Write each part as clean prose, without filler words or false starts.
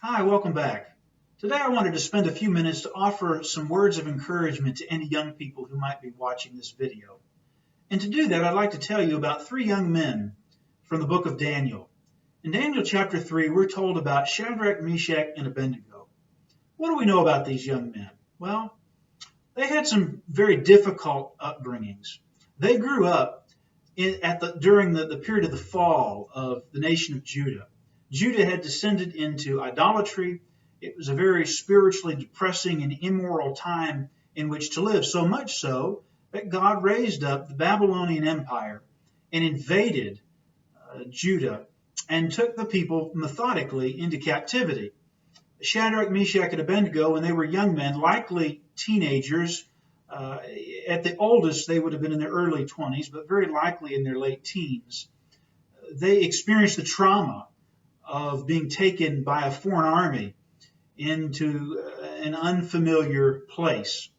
Hi, welcome back. Today I wanted to spend a few minutes to offer some words of encouragement to any young people who might be watching this video. And to do that, I'd like to tell you about three young men from the book of Daniel. In Daniel chapter 3, we're told about Shadrach, Meshach, and Abednego. What do we know about these young men? Well, they had some very difficult upbringings. They grew up during the period of the fall of the nation of Judah. Judah had descended into idolatry. It was a very spiritually depressing and immoral time in which to live, so much so that God raised up the Babylonian Empire and invaded Judah and took the people methodically into captivity. Shadrach, Meshach, and Abednego, when they were young men, likely teenagers, at the oldest, they would have been in their early 20s, but very likely in their late teens. They experienced the trauma of being taken by a foreign army into an unfamiliar place.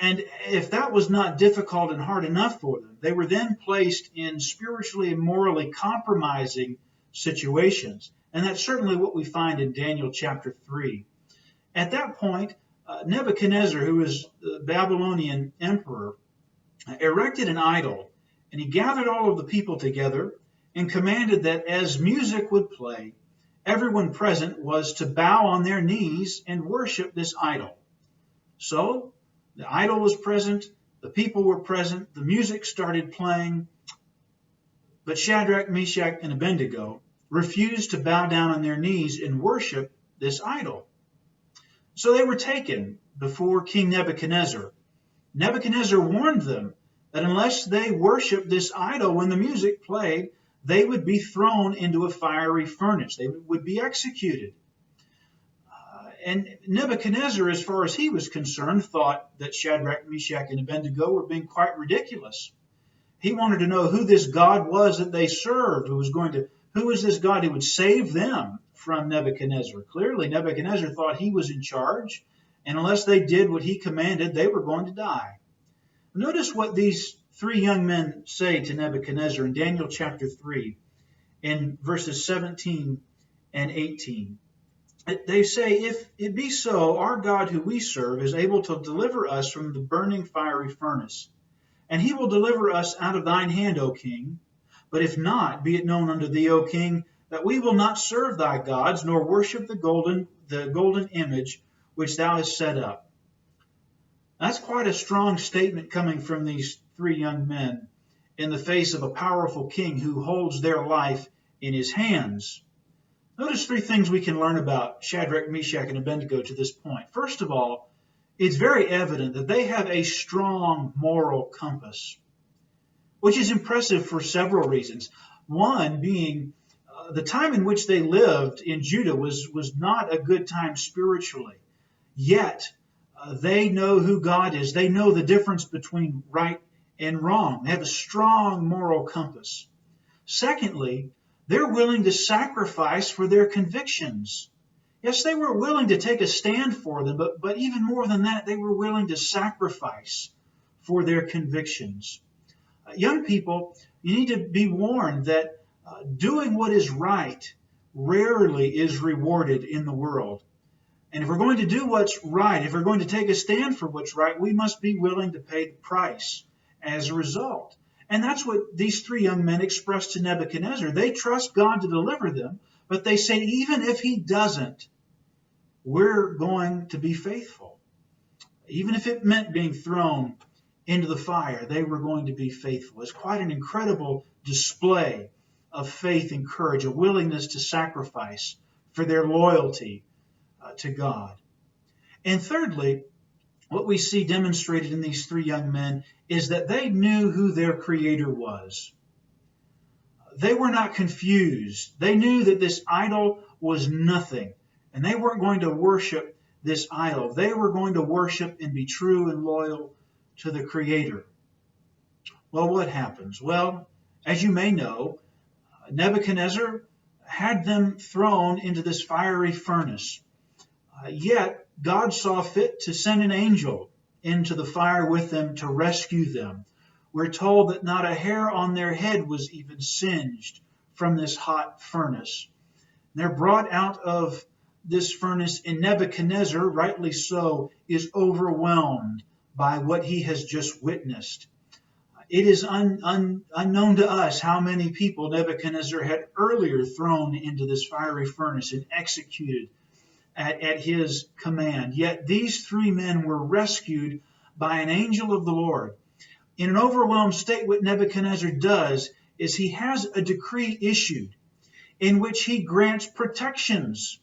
And if that was not difficult and hard enough for them, they were then placed in spiritually and morally compromising situations. And that's certainly what we find in Daniel chapter 3. At that point, Nebuchadnezzar, who was the Babylonian emperor, erected an idol, and he gathered all of the people together and commanded that as music would play, everyone present was to bow on their knees and worship this idol. So the idol was present, the people were present, the music started playing, but Shadrach, Meshach, and Abednego refused to bow down on their knees and worship this idol. So they were taken before King Nebuchadnezzar. Nebuchadnezzar warned them that unless they worshiped this idol when the music played, they would be thrown into a fiery furnace. They would be executed. And Nebuchadnezzar, as far as he was concerned, thought that Shadrach, Meshach, and Abednego were being quite ridiculous. He wanted to know who this God was that they served, who was this God who would save them from Nebuchadnezzar. Clearly, Nebuchadnezzar thought he was in charge, and unless they did what he commanded, they were going to die. Notice what these three young men say to Nebuchadnezzar in Daniel chapter 3, in verses 17 and 18. They say, "If it be so, our God who we serve is able to deliver us from the burning fiery furnace, and he will deliver us out of thine hand, O king. But if not, be it known unto thee, O king, that we will not serve thy gods, nor worship the golden image which thou hast set up." That's quite a strong statement coming from these three young men in the face of a powerful king who holds their life in his hands. Notice three things we can learn about Shadrach, Meshach, and Abednego to this point. First of all, it's very evident that they have a strong moral compass, which is impressive for several reasons. One being the time in which they lived in Judah was not a good time spiritually. Yet, they know who God is. They know the difference between right and wrong. They have a strong moral compass. Secondly, they're willing to sacrifice for their convictions. Yes, they were willing to take a stand for them, but even more than that, they were willing to sacrifice for their convictions. Young people, you need to be warned that doing what is right rarely is rewarded in the world. And if we're going to do what's right, if we're going to take a stand for what's right, we must be willing to pay the price as a result. And that's what these three young men expressed to Nebuchadnezzar. They trust God to deliver them, but they say, even if he doesn't, we're going to be faithful. Even if it meant being thrown into the fire, they were going to be faithful. It's quite an incredible display of faith and courage, a willingness to sacrifice for their loyalty to God. And thirdly, what we see demonstrated in these three young men is that they knew who their Creator was. They were not confused. They knew that this idol was nothing, and they weren't going to worship this idol. They were going to worship and be true and loyal to the Creator. Well, what happens? Well, as you may know, Nebuchadnezzar had them thrown into this fiery furnace. Yet God saw fit to send an angel into the fire with them to rescue them. We're told that not a hair on their head was even singed from this hot furnace. They're brought out of this furnace, and Nebuchadnezzar, rightly so, is overwhelmed by what he has just witnessed. It is unknown to us how many people Nebuchadnezzar had earlier thrown into this fiery furnace and executed at his command. Yet these three men were rescued by an angel of the Lord. In an overwhelmed state, what Nebuchadnezzar does is he has a decree issued in which he grants protections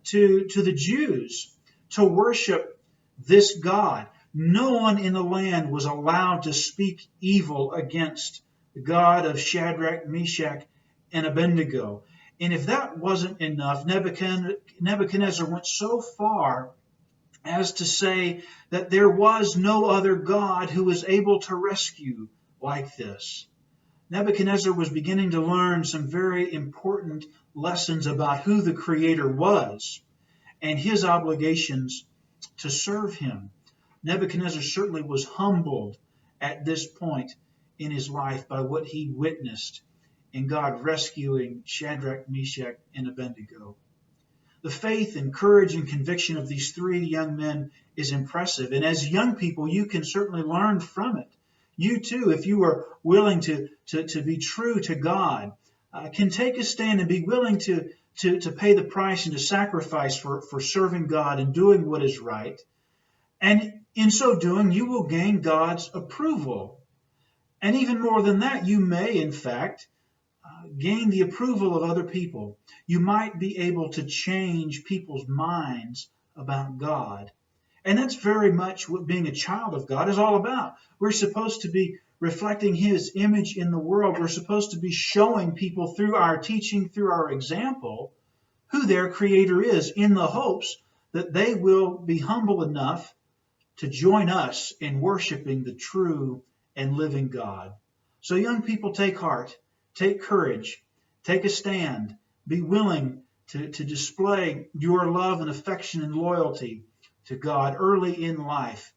to the Jews to worship this God. No one in the land was allowed to speak evil against the God of Shadrach, Meshach, and Abednego. And if that wasn't enough, Nebuchadnezzar went so far as to say that there was no other God who was able to rescue like this. Nebuchadnezzar was beginning to learn some very important lessons about who the Creator was and his obligations to serve him. Nebuchadnezzar certainly was humbled at this point in his life by what he witnessed in God rescuing Shadrach, Meshach, and Abednego. The faith and courage and conviction of these three young men is impressive. And as young people, you can certainly learn from it. You too, if you are willing to be true to God, can take a stand and be willing to pay the price and to sacrifice for serving God and doing what is right. And in so doing, you will gain God's approval. And even more than that, you may, in fact, gain the approval of other people. You might be able to change people's minds about God. And that's very much what being a child of God is all about. We're supposed to be reflecting His image in the world. We're supposed to be showing people through our teaching, through our example, who their Creator is, in the hopes that they will be humble enough to join us in worshiping the true and living God. So young people, take heart, take courage, take a stand, be willing to display your love and affection and loyalty to God early in life.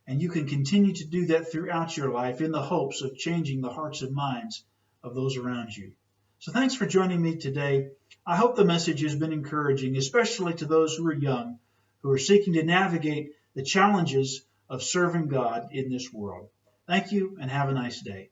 And you can continue to do that throughout your life in the hopes of changing the hearts and minds of those around you. So thanks for joining me today. I hope the message has been encouraging, especially to those who are young, who are seeking to navigate the challenges of serving God in this world. Thank you and have a nice day.